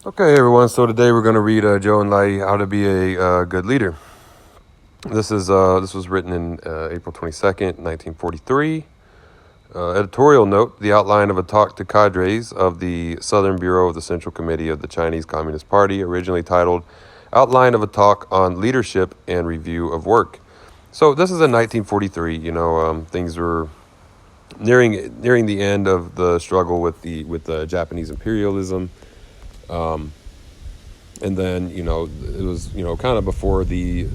Okay, everyone. So today we're going to read Zhou Enlai, How to Be a Good Leader. This was written in April 22nd, 1943. Editorial note: the outline of a talk to cadres of the Southern Bureau of the Central Committee of the Chinese Communist Party, originally titled "Outline of a Talk on Leadership and Review of Work." So this is in 1943. Things were nearing the end of the struggle with the Japanese imperialism. And then, it was, kind of before the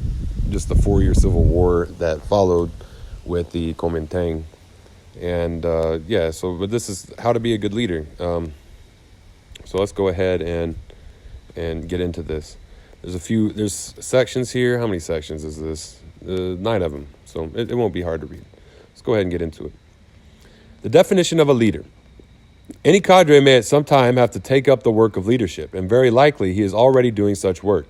4-year civil war that followed with the Kuomintang. And, but this is how to be a good leader. So let's go ahead and get into this. There's sections here. How many sections is this? 9 of them. So it won't be hard to read. Let's go ahead and get into it. The definition of a leader. Any cadre may at some time have to take up the work of leadership, and very likely he is already doing such work.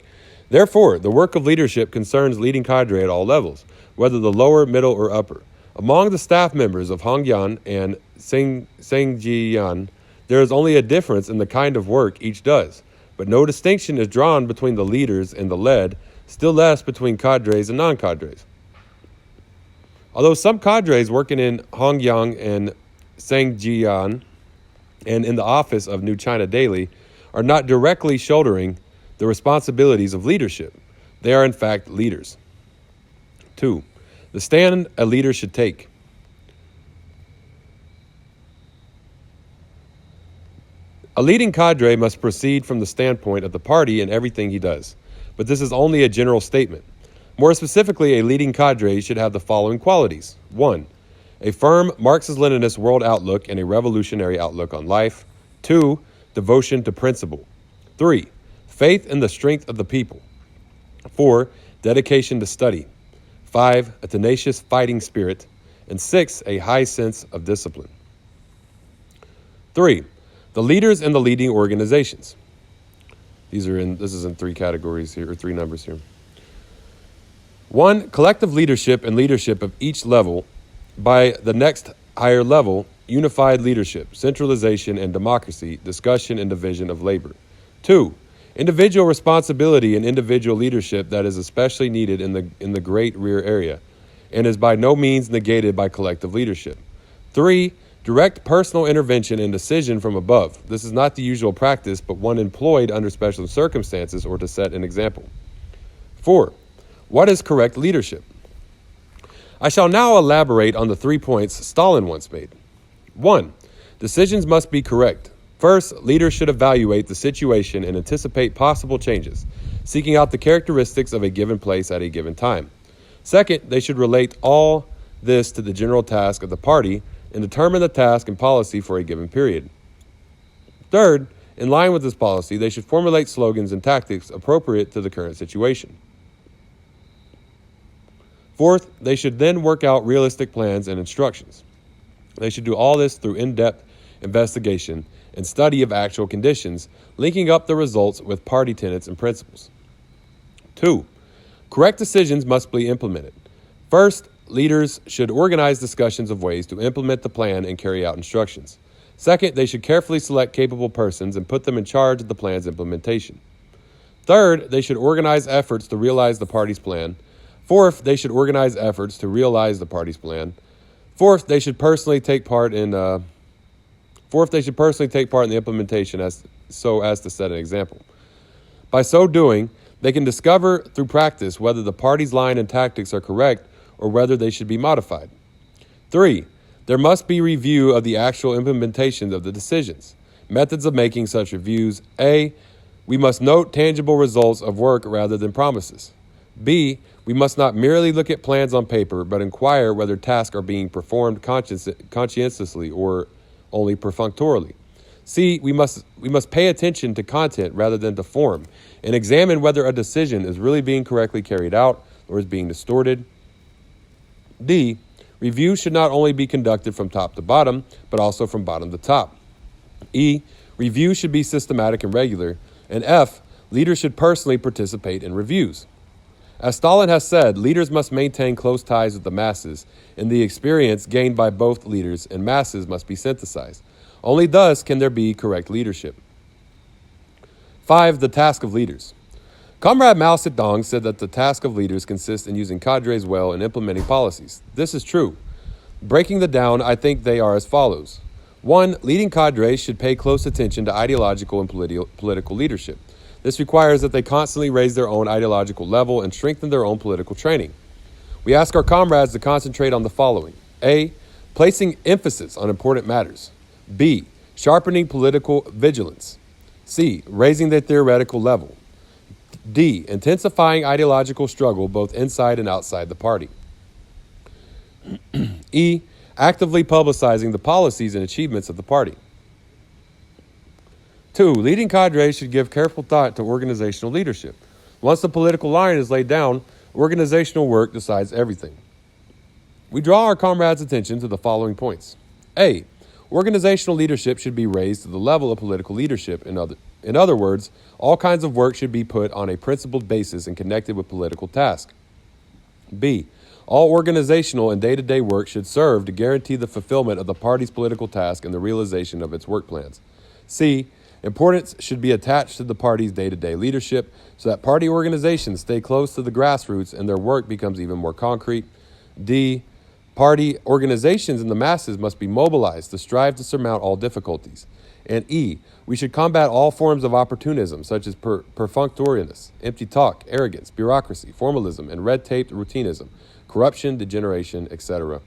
Therefore, the work of leadership concerns leading cadre at all levels, whether the lower, middle, or upper. Among the staff members of Hongyan and Sengjian, there is only a difference in the kind of work each does, but no distinction is drawn between the leaders and the led, still less between cadres and non-cadres. Although some cadres working in Hongyan and Sengjian and in the office of New China Daily are not directly shouldering the responsibilities of leadership. They are in fact leaders. 2. The stand a leader should take. A leading cadre must proceed from the standpoint of the party in everything he does, but this is only a general statement. More specifically, a leading cadre should have the following qualities. 1. A firm Marxist-Leninist world outlook and a revolutionary outlook on life. 2. Devotion to principle. 3. Faith in the strength of the people. 4. Dedication to study. 5. A tenacious fighting spirit. And 6. A high sense of discipline. 3. The leaders and the leading organizations. This is in 3 categories here, or 3 numbers here. 1. Collective leadership and leadership of each level. By the next higher level, unified leadership, centralization and democracy, discussion and division of labor. 2. Individual responsibility and individual leadership that is especially needed in the great rear area, and is by no means negated by collective leadership. 3. Direct personal intervention and decision from above. This is not the usual practice, but one employed under special circumstances or to set an example. 4. What is correct leadership? I shall now elaborate on the 3 points Stalin once made. 1. Decisions must be correct. First, leaders should evaluate the situation and anticipate possible changes, seeking out the characteristics of a given place at a given time. Second, they should relate all this to the general task of the party and determine the task and policy for a given period. Third, in line with this policy, they should formulate slogans and tactics appropriate to the current situation. Fourth, they should then work out realistic plans and instructions. They should do all this through in-depth investigation and study of actual conditions, linking up the results with party tenets and principles. 2. Correct decisions must be implemented. First, leaders should organize discussions of ways to implement the plan and carry out instructions. Second, they should carefully select capable persons and put them in charge of the plan's implementation. Third, they should organize efforts to realize the party's plan. Fourth, they should organize efforts to realize the party's plan. Fourth, they should personally take part in the implementation so as to set an example. By so doing, they can discover through practice whether the party's line and tactics are correct or whether they should be modified. 3. There must be review of the actual implementation of the decisions. Methods of making such reviews. A. We must note tangible results of work rather than promises. B. We must not merely look at plans on paper, but inquire whether tasks are being performed conscientiously or only perfunctorily. C. We must pay attention to content rather than to form, and examine whether a decision is really being correctly carried out or is being distorted. D. Review should not only be conducted from top to bottom, but also from bottom to top. E. Review should be systematic and regular. And F. Leaders should personally participate in reviews. As Stalin has said, leaders must maintain close ties with the masses, and the experience gained by both leaders and masses must be synthesized. Only thus can there be correct leadership. 5. The task of leaders. Comrade Mao Zedong said that the task of leaders consists in using cadres well and implementing policies. This is true. Breaking them down, I think they are as follows. 1. Leading cadres should pay close attention to ideological and political leadership. This requires that they constantly raise their own ideological level and strengthen their own political training. We ask our comrades to concentrate on the following. A. Placing emphasis on important matters. B. Sharpening political vigilance. C. Raising their theoretical level. D. Intensifying ideological struggle both inside and outside the party. E. Actively publicizing the policies and achievements of the party. 2. Leading cadres should give careful thought to organizational leadership. Once the political line is laid down, organizational work decides everything. We draw our comrades' attention to the following points. A. Organizational leadership should be raised to the level of political leadership. In other words, all kinds of work should be put on a principled basis and connected with political tasks. B. All organizational and day-to-day work should serve to guarantee the fulfillment of the party's political task and the realization of its work plans. C. Importance should be attached to the party's day-to-day leadership so that party organizations stay close to the grassroots and their work becomes even more concrete. D. Party organizations and the masses must be mobilized to strive to surmount all difficulties. And E. We should combat all forms of opportunism such as perfunctoriness, empty talk, arrogance, bureaucracy, formalism, and red-taped routinism, corruption, degeneration, etc.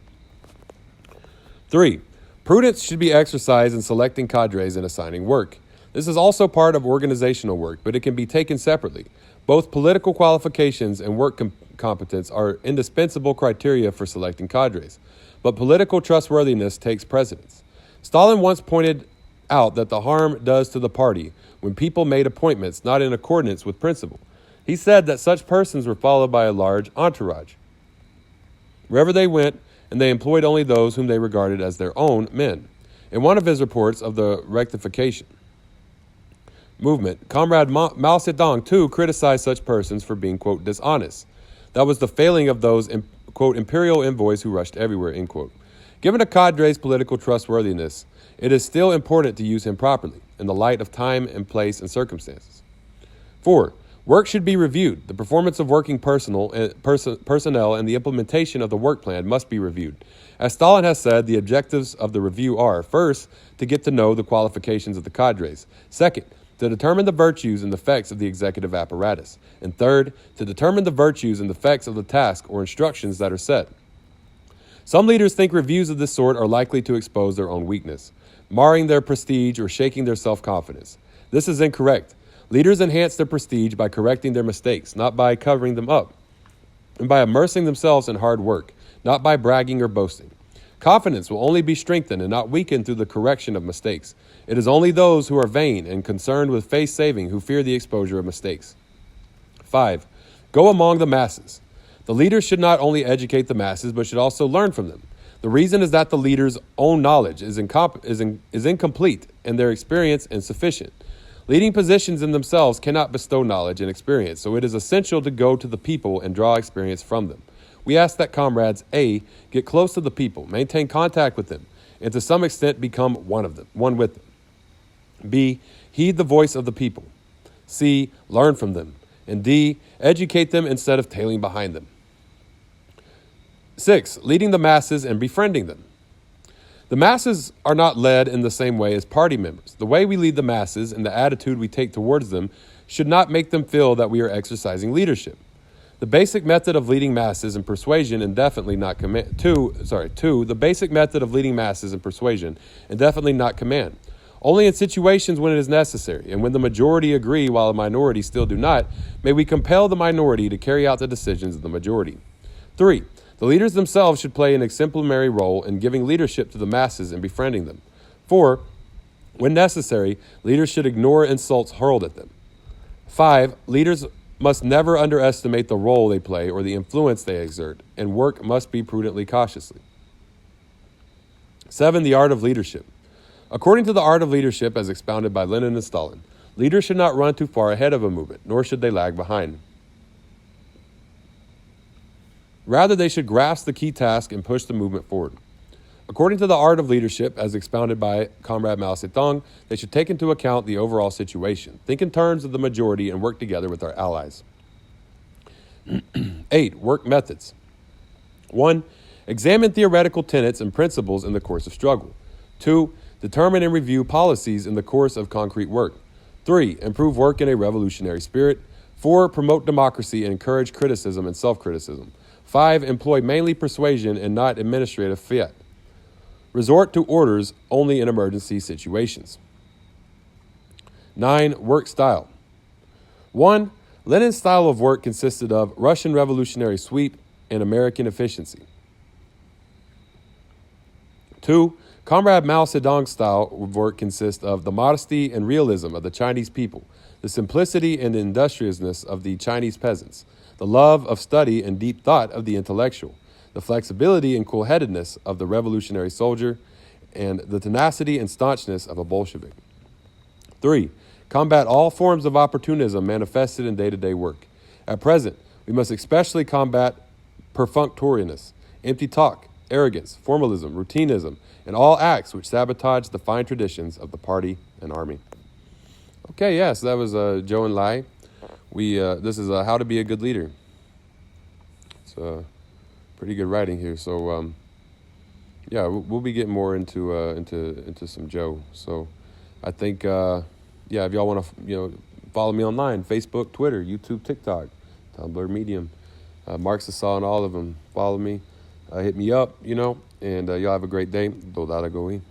3. Prudence should be exercised in selecting cadres and assigning work. This is also part of organizational work, but it can be taken separately. Both political qualifications and work competence are indispensable criteria for selecting cadres, but political trustworthiness takes precedence. Stalin once pointed out that the harm does to the party when people made appointments not in accordance with principle. He said that such persons were followed by a large entourage. Wherever they went, and they employed only those whom they regarded as their own men. In one of his reports of the rectification movement, Comrade Mao Zedong, too, criticized such persons for being, quote, dishonest. That was the failing of those, quote, imperial envoys who rushed everywhere, end quote. Given a cadre's political trustworthiness, it is still important to use him properly, in the light of time and place and circumstances. 4. Work should be reviewed. The performance of working personnel and the implementation of the work plan must be reviewed. As Stalin has said, the objectives of the review are, first, to get to know the qualifications of the cadres. Second, to determine the virtues and effects of the executive apparatus. And third, to determine the virtues and effects of the task or instructions that are set. Some leaders think reviews of this sort are likely to expose their own weakness, marring their prestige or shaking their self-confidence. This is incorrect. Leaders enhance their prestige by correcting their mistakes, not by covering them up, and by immersing themselves in hard work, not by bragging or boasting. Confidence will only be strengthened and not weakened through the correction of mistakes. It is only those who are vain and concerned with face saving who fear the exposure of mistakes. 5. Go among the masses. The leaders should not only educate the masses, but should also learn from them. The reason is that the leaders' own knowledge is incomplete and their experience insufficient. Leading positions in themselves cannot bestow knowledge and experience, so it is essential to go to the people and draw experience from them. We ask that comrades A. Get close to the people, maintain contact with them, and to some extent become one with them. B. Heed the voice of the people. C. Learn from them. And D. Educate them instead of tailing behind them. 6. Leading the masses and befriending them. The masses are not led in the same way as party members. The way we lead the masses and the attitude we take towards them should not make them feel that we are exercising leadership. The basic method of leading masses and persuasion and definitely not command. The basic method of leading masses and persuasion and definitely not command. Only in situations when it is necessary and when the majority agree while the minority still do not, may we compel the minority to carry out the decisions of the majority. 3. The leaders themselves should play an exemplary role in giving leadership to the masses and befriending them. 4. When necessary, leaders should ignore insults hurled at them. 5. Leaders must never underestimate the role they play or the influence they exert, and work must be prudently cautiously. 7. The art of leadership. According to the art of leadership as expounded by Lenin and Stalin, leaders should not run too far ahead of a movement, nor should they lag behind. Rather, they should grasp the key task and push the movement forward. According to the art of leadership, as expounded by Comrade Mao Zedong, they should take into account the overall situation, think in terms of the majority, and work together with our allies. 8. Work methods. 1. Examine theoretical tenets and principles in the course of struggle. 2. Determine and review policies in the course of concrete work. 3. Improve work in a revolutionary spirit. 4. Promote democracy and encourage criticism and self-criticism. 5. Employ mainly persuasion and not administrative fiat. Resort to orders only in emergency situations. 9. Work style. 1. Lenin's style of work consisted of Russian revolutionary sweep and American efficiency. 2. Comrade Mao Zedong's style of work consists of the modesty and realism of the Chinese people, the simplicity and industriousness of the Chinese peasants, the love of study and deep thought of the intellectual, the flexibility and cool-headedness of the revolutionary soldier, and the tenacity and staunchness of a Bolshevik. 3. Combat all forms of opportunism manifested in day-to-day work. At present, we must especially combat perfunctoriness, empty talk, arrogance, formalism, routinism, and all acts which sabotage the fine traditions of the party and army. Okay, yes, that was Zhou Enlai. This is How to Be a Good Leader. It's pretty good writing here. So, yeah, we'll be getting more into some Zhou. So, I think, yeah, if y'all want to, follow me online, Facebook, Twitter, YouTube, TikTok, Tumblr, Medium, Marxist on all of them. Follow me, hit me up, and y'all have a great day. Dodada Goi.